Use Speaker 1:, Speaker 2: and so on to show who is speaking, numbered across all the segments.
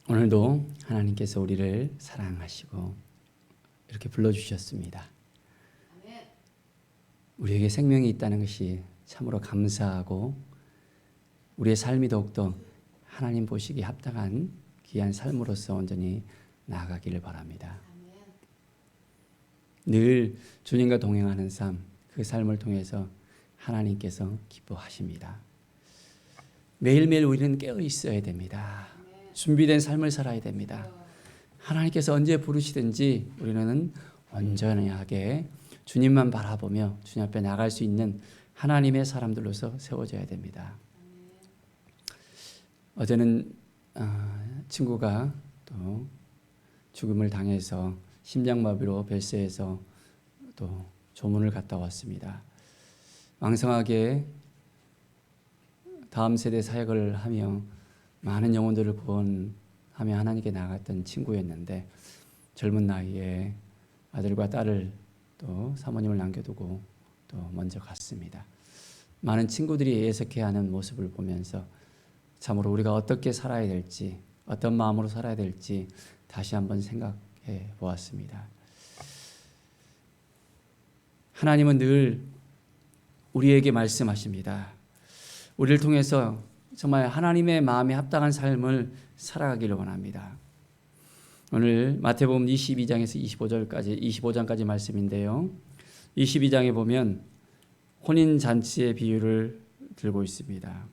Speaker 1: 오늘도 하나님께서 우리를 사랑하시고 이렇게 불러주셨습니다. 우리에게 생명이 있다는 것이 참으로 감사하고 우리의 삶이 더욱더 하나님 보시기에 합당한 귀한 삶으로서 온전히 나아가기를 바랍니다. 늘 주님과 동행하는 삶, 그 삶을 통해서 하나님께서 기뻐하십니다. 매일매일 우리는 깨어 있어야 됩니다. 준비된 삶을 살아야 됩니다. 하나님께서 언제 부르시든지 우리는 온전하게 주님만 바라보며 주님 앞에 나갈 수 있는 하나님의 사람들로서 세워져야 됩니다. 어제는 친구가 또 죽음을 당해서 심장마비로 별세해서 또 조문을 갔다 왔습니다. 왕성하게 다음 세대 사역을 하며 많은 영혼들을 구원하며 하나님께 나갔던 친구였는데 젊은 나이에 아들과 딸을 또 사모님을 남겨두고 또 먼저 갔습니다. 많은 친구들이 예석해하는 모습을 보면서 참으로 우리가 어떻게 살아야 될지, 어떤 마음으로 살아야 될지 다시 한번 생각해 보았습니다. 하나님은 늘 우리에게 말씀하십니다. 우리를 통해서 정말 하나님의 마음에 합당한 삶을 살아가기를 원합니다. 오늘 마태복음 22장에서 25장까지 말씀인데요. 22장에 보면 혼인잔치의 비유를 들고 있습니다.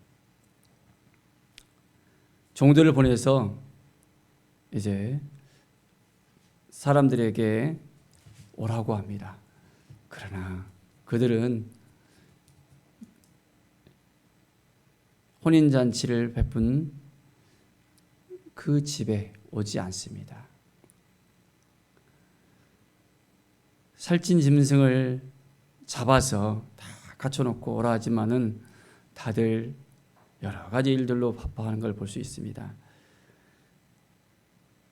Speaker 1: 종들을 보내서 이제 사람들에게 오라고 합니다. 그러나 그들은 혼인잔치를 베푼 그 집에 오지 않습니다. 살찐 짐승을 잡아서 다 갖춰놓고 오라 하지만은 다들 여러 가지 일들로 바빠하는 걸 볼 수 있습니다.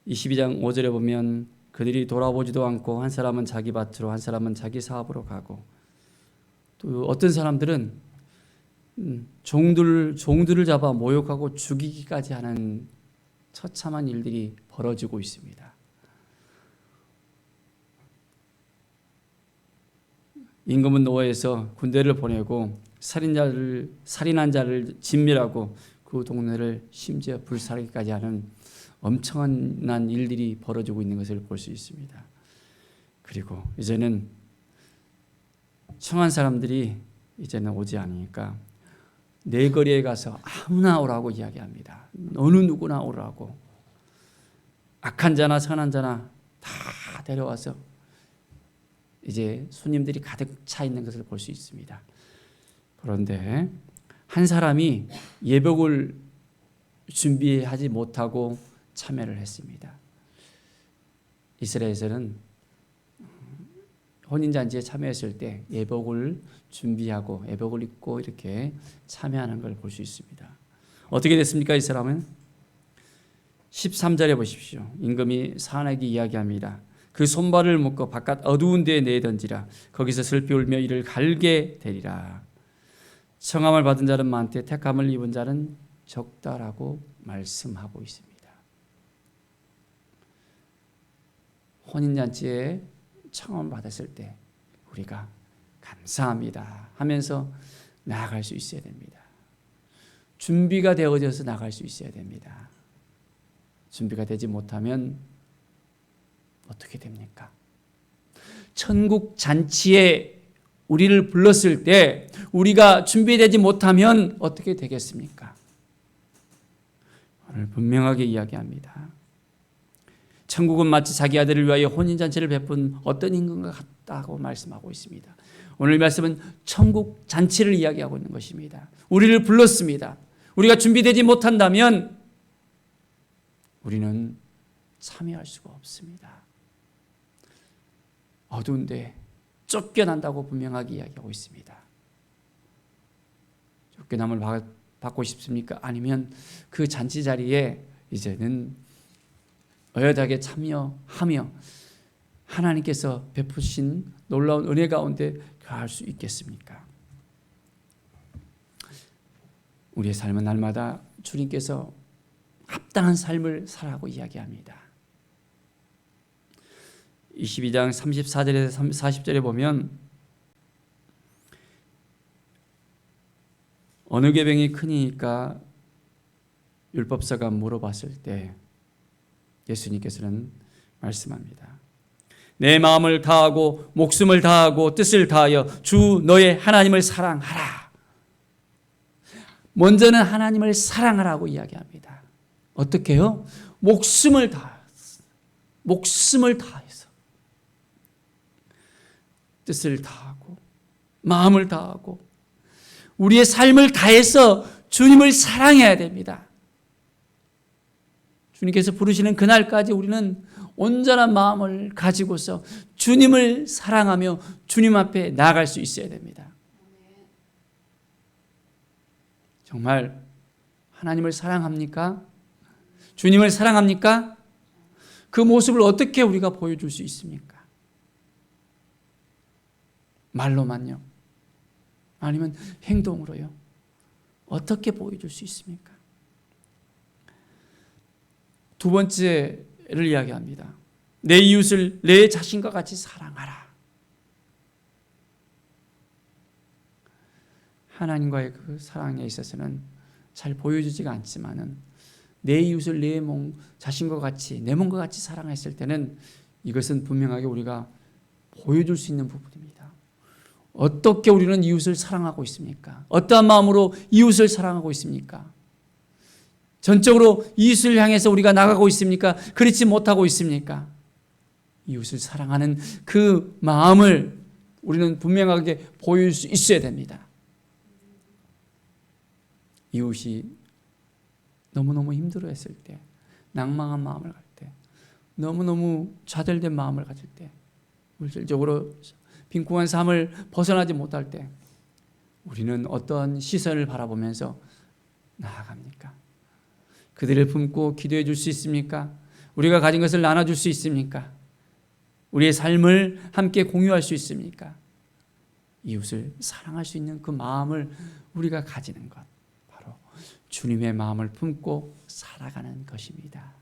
Speaker 1: 22장 5절에 보면 그들이 돌아보지도 않고 한 사람은 자기 밭으로 한 사람은 자기 사업으로 가고 또 어떤 사람들은 종들을 잡아 모욕하고 죽이기까지 하는 처참한 일들이 벌어지고 있습니다. 임금은 노예에서 군대를 보내고 살인한 자를 진멸하고 그 동네를 심지어 불살하기까지 하는 엄청난 일들이 벌어지고 있는 것을 볼 수 있습니다. 그리고 이제는 청한 사람들이 이제는 오지 않으니까 내거리에 가서 아무나 오라고 이야기합니다. 어느 누구나 오라고. 악한 자나 선한 자나 다 데려와서 이제 손님들이 가득 차 있는 것을 볼 수 있습니다. 그런데 한 사람이 예복을 준비하지 못하고 참여를 했습니다. 이스라엘에서는 혼인잔치에 참여했을 때 예복을 준비하고 예복을 입고 이렇게 참여하는 걸 볼 수 있습니다. 어떻게 됐습니까? 이 사람은 13절에 보십시오. 임금이 사안에게 이야기합니다. 그 손발을 묶어 바깥 어두운 데에 내던지라. 거기서 슬피 울며 이를 갈게 되리라. 청함을 받은 자는 많되 택함을 입은 자는 적다라고 말씀하고 있습니다. 혼인잔치에 청함을 받았을 때 우리가 감사합니다 하면서 나아갈 수 있어야 됩니다. 준비가 되어져서 나갈 수 있어야 됩니다. 준비가 되지 못하면 어떻게 됩니까? 천국 잔치에 우리를 불렀을 때 우리가 준비되지 못하면 어떻게 되겠습니까? 오늘 분명하게 이야기합니다. 천국은 마치 자기 아들을 위하여 혼인잔치를 베푼 어떤 임금과 같다고 말씀하고 있습니다. 오늘 말씀은 천국 잔치를 이야기하고 있는 것입니다. 우리를 불렀습니다. 우리가 준비되지 못한다면 우리는 참여할 수가 없습니다. 어두운데 쫓겨난다고 분명하게 이야기하고 있습니다. 쫓겨남을 받고 싶습니까? 아니면 그 잔치 자리에 이제는 어여하게 참여하며 하나님께서 베푸신 놀라운 은혜 가운데 거할 수 있겠습니까? 우리의 삶은 날마다 주님께서 합당한 삶을 살아가고 이야기합니다. 22장 34절에서 40절에 보면 어느 계명이 크니까 율법사가 물어봤을 때 예수님께서는 말씀합니다. 내 마음을 다하고 목숨을 다하고 뜻을 다하여 주 너의 하나님을 사랑하라. 먼저는 하나님을 사랑하라고 이야기합니다. 어떻게요? 목숨을 다해서 뜻을 다하고 마음을 다하고 우리의 삶을 다해서 주님을 사랑해야 됩니다. 주님께서 부르시는 그날까지 우리는 온전한 마음을 가지고서 주님을 사랑하며 주님 앞에 나아갈 수 있어야 됩니다. 정말 하나님을 사랑합니까? 주님을 사랑합니까? 그 모습을 어떻게 우리가 보여줄 수 있습니까? 말로만요? 아니면 행동으로요? 어떻게 보여줄 수 있습니까? 두 번째를 이야기합니다. 내 이웃을 내 자신과 같이 사랑하라. 하나님과의 그 사랑에 있어서는 잘 보여지지가 않지만은 내 이웃을 내 몸 자신과 같이 내 몸과 같이 사랑했을 때는 이것은 분명하게 우리가 보여줄 수 있는 부분입니다. 어떻게 우리는 이웃을 사랑하고 있습니까? 어떠한 마음으로 이웃을 사랑하고 있습니까? 전적으로 이웃을 향해서 우리가 나가고 있습니까? 그렇지 못하고 있습니까? 이웃을 사랑하는 그 마음을 우리는 분명하게 보일 수 있어야 됩니다. 이웃이 너무너무 힘들어했을 때, 낭망한 마음을 가질 때, 너무너무 좌절된 마음을 가질 때, 물질적으로 빈곤한 삶을 벗어나지 못할 때 우리는 어떤 시선을 바라보면서 나아갑니까? 그들을 품고 기도해 줄 수 있습니까? 우리가 가진 것을 나눠줄 수 있습니까? 우리의 삶을 함께 공유할 수 있습니까? 이웃을 사랑할 수 있는 그 마음을 우리가 가지는 것, 바로 주님의 마음을 품고 살아가는 것입니다.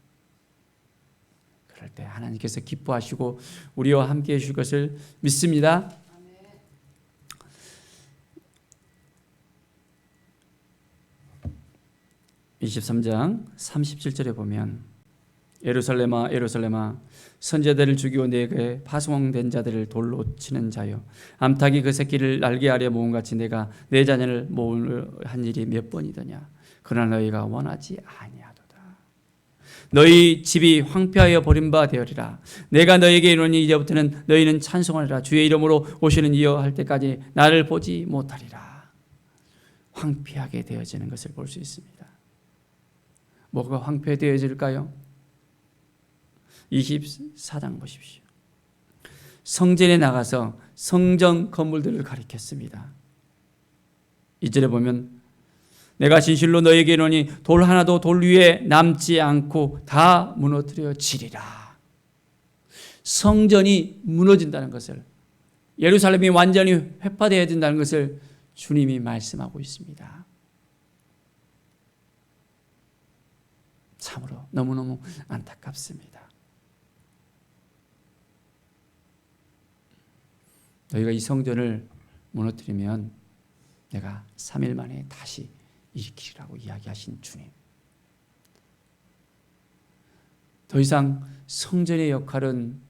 Speaker 1: 그럴 때 하나님께서 기뻐하시고 우리와 함께 해주실 것을 믿습니다. 23장 37절에 보면 예루살렘아 예루살렘아 선지자들을 죽이고 내게 파송된 자들을 돌로 치는 자여 암탉이 그 새끼를 날개하려 모음같이 내가 내 자녀를 모으려 한 일이 몇 번이더냐. 그러나 너희가 원하지 아니하도다. 너희 집이 황폐하여 버린 바 되어리라. 내가 너희에게 이르노니 이제부터는 너희는 찬송하리라. 주의 이름으로 오시는 이여 할 때까지 나를 보지 못하리라. 황폐하게 되어지는 것을 볼 수 있습니다. 뭐가 황폐되어질까요? 24장 보십시오. 성전에 나가서 성전 건물들을 가리켰습니다. 2절에 보면 내가 진실로 너에게 이르노니 돌 하나도 돌 위에 남지 않고 다 무너뜨려지리라. 성전이 무너진다는 것을, 예루살렘이 완전히 회파되어야 된다는 것을 주님이 말씀하고 있습니다. 참으로 너무너무 안타깝습니다. 너희가 이 성전을 무너뜨리면 내가 3일 만에 다시 일으키리라고 이야기하신 주님. 더 이상 성전의 역할은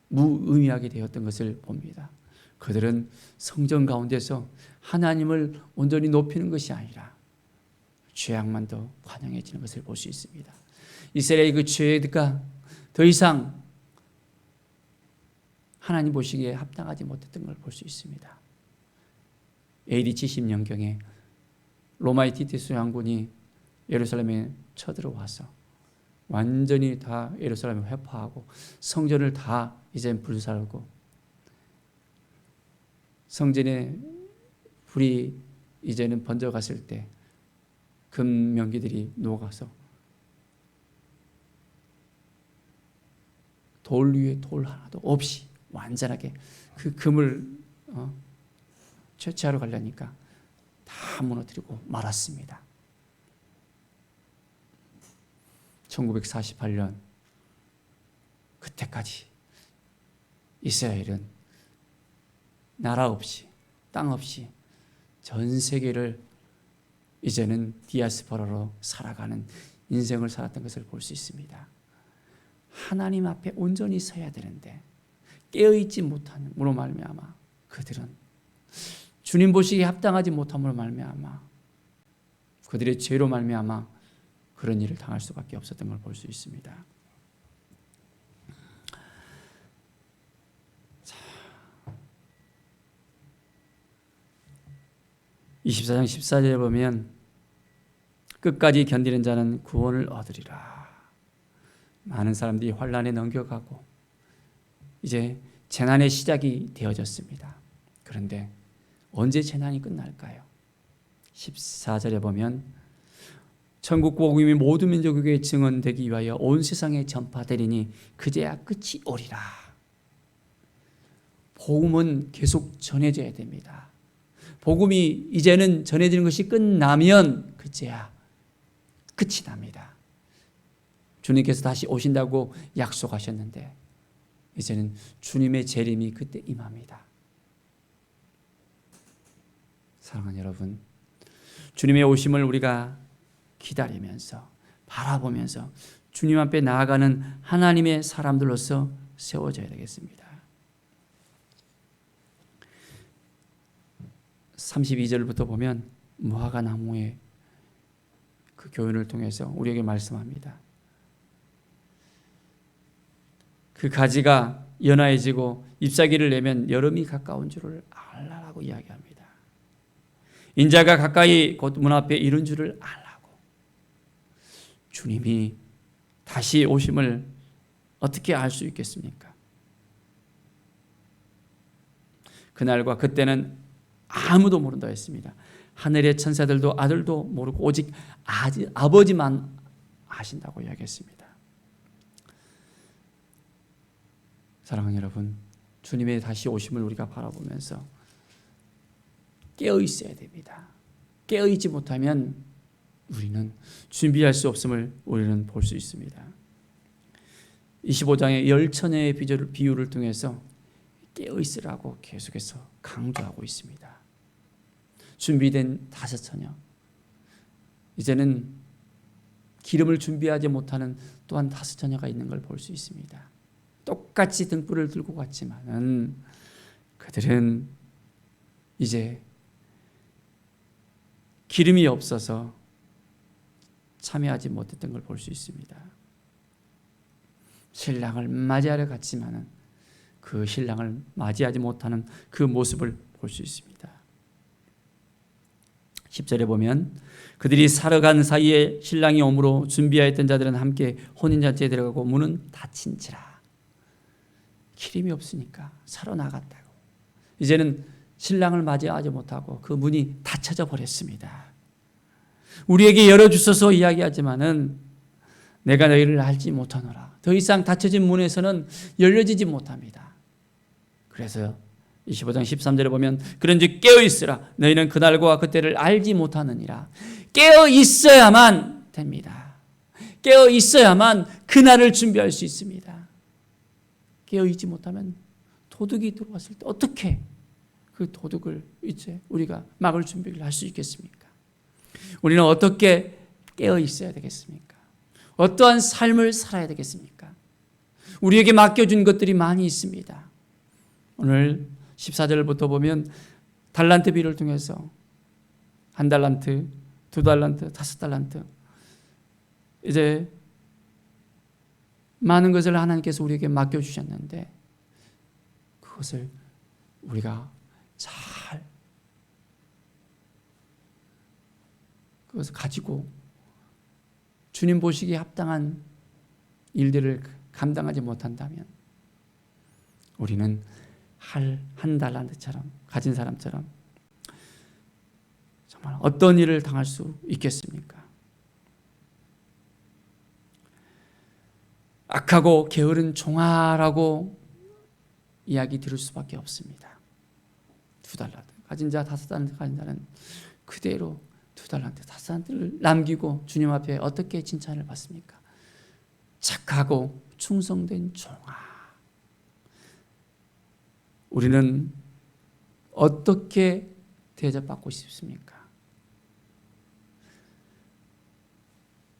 Speaker 1: 무의미하게 되었던 것을 봅니다. 그들은 성전 가운데서 하나님을 온전히 높이는 것이 아니라 죄악만 더 환영해지는 것을 볼 수 있습니다. 이스라엘의 그 죄가 더 이상 하나님 보시기에 합당하지 못했던 걸 볼 수 있습니다. AD 70년경에 로마의 티투스 장군이 예루살렘에 쳐들어와서 완전히 다 예루살렘을 회파하고 성전을 다 이제 불살고 성전에 불이 이제는 번져갔을 때 금 명기들이 녹아서 돌 위에 돌 하나도 없이 완전하게 그 금을 채취하러 가려니까 다 무너뜨리고 말았습니다. 1948년 그때까지 이스라엘은 나라 없이 땅 없이 전 세계를 이제는 디아스포라로 살아가는 인생을 살았던 것을 볼 수 있습니다. 하나님 앞에 온전히 서야 되는데 깨어있지 못함으로 말미암아 그들은 주님 보시기에 합당하지 못함으로 말미암아 그들의 죄로 말미암아 그런 일을 당할 수밖에 없었던 걸 볼 수 있습니다. 24장 14절에 보면 끝까지 견디는 자는 구원을 얻으리라. 많은 사람들이 환난에 넘겨가고 이제 재난의 시작이 되어졌습니다. 그런데 언제 재난이 끝날까요? 14절에 보면 천국 복음이 모든 민족에게 증언되기 위하여 온 세상에 전파되리니 그제야 끝이 오리라. 복음은 계속 전해져야 됩니다. 복음이 이제는 전해지는 것이 끝나면 그제야 끝이 납니다. 주님께서 다시 오신다고 약속하셨는데 이제는 주님의 재림이 그때 임합니다. 사랑하는 여러분, 주님의 오심을 우리가 기다리면서 바라보면서 주님 앞에 나아가는 하나님의 사람들로서 세워져야 되겠습니다. 32절부터 보면 무화과 나무의 그 교훈을 통해서 우리에게 말씀합니다. 그 가지가 연화해지고 잎사귀를 내면 여름이 가까운 줄을 알라라고 이야기합니다. 인자가 가까이 곧 문 앞에 이른 줄을 알라고. 주님이 다시 오심을 어떻게 알 수 있겠습니까? 그날과 그때는 아무도 모른다 했습니다. 하늘의 천사들도 아들도 모르고 오직 아버지만 아신다고 이야기했습니다. 사랑하는 여러분, 주님의 다시 오심을 우리가 바라보면서 깨어 있어야 됩니다. 깨어 있지 못하면 우리는 준비할 수 없음을 우리는 볼 수 있습니다. 25장의 10처녀의 비유를 통해서 깨어 있으라고 계속해서 강조하고 있습니다. 준비된 5처녀, 이제는 기름을 준비하지 못하는 또한 5처녀가 있는 걸 볼 수 있습니다. 똑같이 등불을 들고 갔지만은 그들은 이제 기름이 없어서 참여하지 못했던 걸 볼 수 있습니다. 신랑을 맞이하러 갔지만은 그 신랑을 맞이하지 못하는 그 모습을 볼 수 있습니다. 10절에 보면 그들이 살아간 사이에 신랑이 오므로 준비하였던 자들은 함께 혼인잔치에 들어가고 문은 닫힌지라. 기름이 없으니까 사러 나갔다고. 이제는 신랑을 맞이하지 못하고 그 문이 닫혀져 버렸습니다. 우리에게 열어주소서 이야기하지만은 내가 너희를 알지 못하노라. 더 이상 닫혀진 문에서는 열려지지 못합니다. 그래서 25장 13절에 보면 그런즉 깨어있으라. 너희는 그날과 그때를 알지 못하느니라. 깨어있어야만 됩니다. 깨어있어야만 그날을 준비할 수 있습니다. 깨어있지 못하면 도둑이 들어왔을 때 어떻게 그 도둑을 이제 우리가 막을 준비를 할 수 있겠습니까? 우리는 어떻게 깨어있어야 되겠습니까? 어떠한 삶을 살아야 되겠습니까? 우리에게 맡겨준 것들이 많이 있습니다. 오늘 14절부터 보면 달란트 비를 통해서 1달란트, 2달란트, 5달란트 이제 많은 것을 하나님께서 우리에게 맡겨주셨는데 그것을 우리가 잘 그것을 가지고 주님 보시기에 합당한 일들을 감당하지 못한다면 우리는 한 달란트처럼 가진 사람처럼 정말 어떤 일을 당할 수 있겠습니까? 악하고 게으른 종아라고 이야기 들을 수밖에 없습니다. 2달란트 가진 자 5달란트 가진 자는 그대로 2달란트 5달란트를 남기고 주님 앞에 어떻게 칭찬을 받습니까? 착하고 충성된 종아. 우리는 어떻게 대접받고 싶습니까?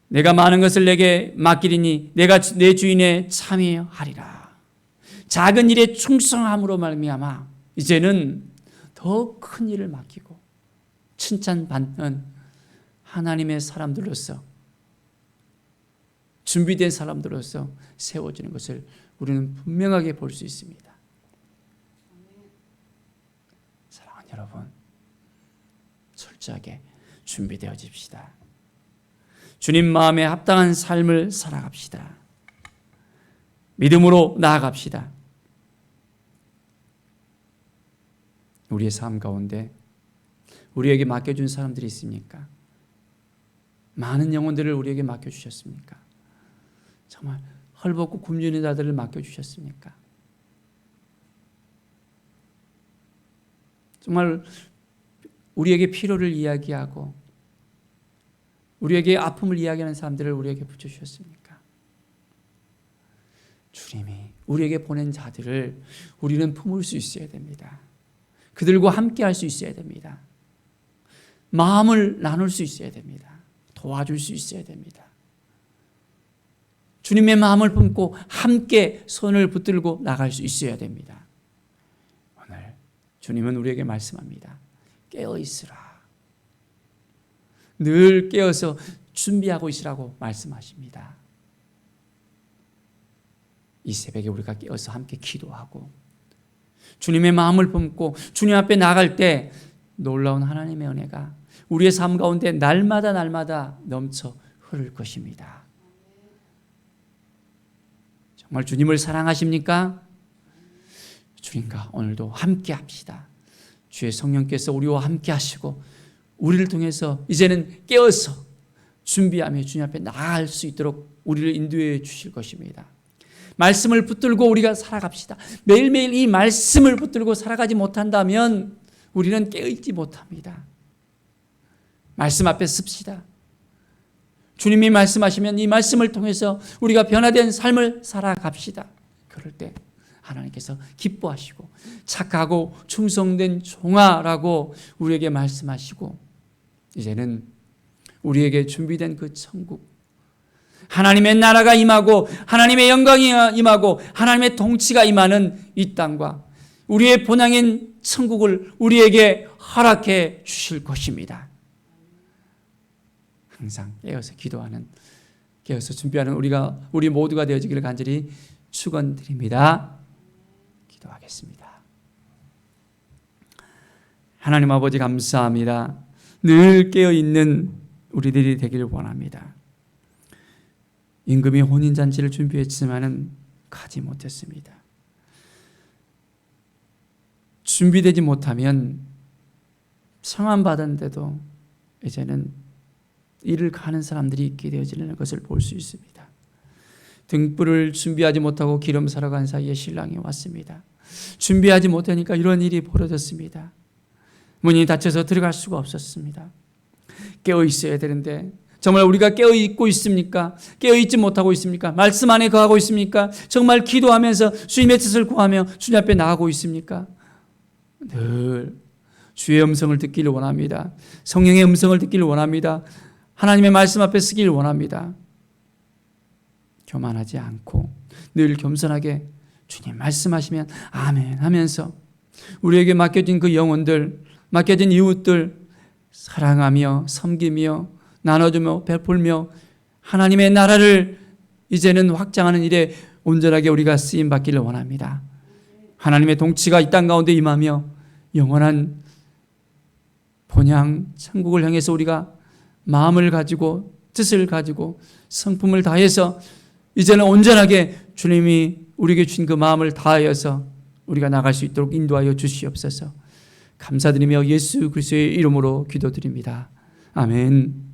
Speaker 1: 내가 많은 것을 내게 맡기리니 내가 내 주인에 참여하리라. 작은 일에 충성함으로 말미암아 이제는 더 큰 일을 맡기고 칭찬받는 하나님의 사람들로서, 준비된 사람들로서 세워지는 것을 우리는 분명하게 볼 수 있습니다. 사랑하는 여러분, 철저하게 준비되어집시다. 주님 마음에 합당한 삶을 살아갑시다. 믿음으로 나아갑시다. 우리의 삶 가운데 우리에게 맡겨준 사람들이 있습니까? 많은 영혼들을 우리에게 맡겨주셨습니까? 정말 헐벗고 굶주린 자들을 맡겨주셨습니까? 정말 우리에게 필요를 이야기하고 우리에게 아픔을 이야기하는 사람들을 우리에게 붙여주셨습니까? 주님이 우리에게 보낸 자들을 우리는 품을 수 있어야 됩니다. 그들과 함께 할 수 있어야 됩니다. 마음을 나눌 수 있어야 됩니다. 도와줄 수 있어야 됩니다. 주님의 마음을 품고 함께 손을 붙들고 나갈 수 있어야 됩니다. 오늘 주님은 우리에게 말씀합니다. 깨어있으라. 늘 깨어서 준비하고 있으라고 말씀하십니다. 이 새벽에 우리가 깨어서 함께 기도하고 주님의 마음을 품고 주님 앞에 나갈 때 놀라운 하나님의 은혜가 우리의 삶 가운데 날마다 넘쳐 흐를 것입니다. 정말 주님을 사랑하십니까? 주님과 오늘도 함께 합시다. 주의 성령께서 우리와 함께 하시고 우리를 통해서 이제는 깨어서 준비하며 주님 앞에 나아갈 수 있도록 우리를 인도해 주실 것입니다. 말씀을 붙들고 우리가 살아갑시다. 매일매일 이 말씀을 붙들고 살아가지 못한다면 우리는 깨어있지 못합니다. 말씀 앞에 섭시다. 주님이 말씀하시면 이 말씀을 통해서 우리가 변화된 삶을 살아갑시다. 그럴 때 하나님께서 기뻐하시고 착하고 충성된 종아라고 우리에게 말씀하시고 이제는 우리에게 준비된 그 천국, 하나님의 나라가 임하고 하나님의 영광이 임하고 하나님의 통치가 임하는 이 땅과 우리의 본향인 천국을 우리에게 허락해 주실 것입니다. 항상 깨어서 기도하는, 깨어서 준비하는 우리 모두가 되어지기를 간절히 축원드립니다. 기도하겠습니다. 하나님 아버지 감사합니다. 늘 깨어있는 우리들이 되기를 원합니다. 임금이 혼인잔치를 준비했지만은 가지 못했습니다. 준비되지 못하면 성함받았는데도 이제는 이를 가는 사람들이 있게 되어지는 것을 볼 수 있습니다. 등불을 준비하지 못하고 기름 사러 간 사이에 신랑이 왔습니다. 준비하지 못하니까 이런 일이 벌어졌습니다. 문이 닫혀서 들어갈 수가 없었습니다. 깨어 있어야 되는데 정말 우리가 깨어 있고 있습니까? 깨어 있지 못하고 있습니까? 말씀 안에 거하고 있습니까? 정말 기도하면서 주님의 뜻을 구하며 주님 앞에 나가고 있습니까? 늘 주의 음성을 듣기를 원합니다. 성령의 음성을 듣기를 원합니다. 하나님의 말씀 앞에 서기를 원합니다. 교만하지 않고 늘 겸손하게 주님 말씀하시면 아멘 하면서 우리에게 맡겨진 그 영혼들, 맡겨진 이웃들 사랑하며 섬기며 나눠주며 베풀며 하나님의 나라를 이제는 확장하는 일에 온전하게 우리가 쓰임받기를 원합니다. 하나님의 통치가 이 땅 가운데 임하며 영원한 본향 천국을 향해서 우리가 마음을 가지고 뜻을 가지고 성품을 다해서 이제는 온전하게 주님이 우리에게 주신 그 마음을 다하여서 우리가 나갈 수 있도록 인도하여 주시옵소서. 감사드리며 예수 그리스도의 이름으로 기도드립니다. 아멘.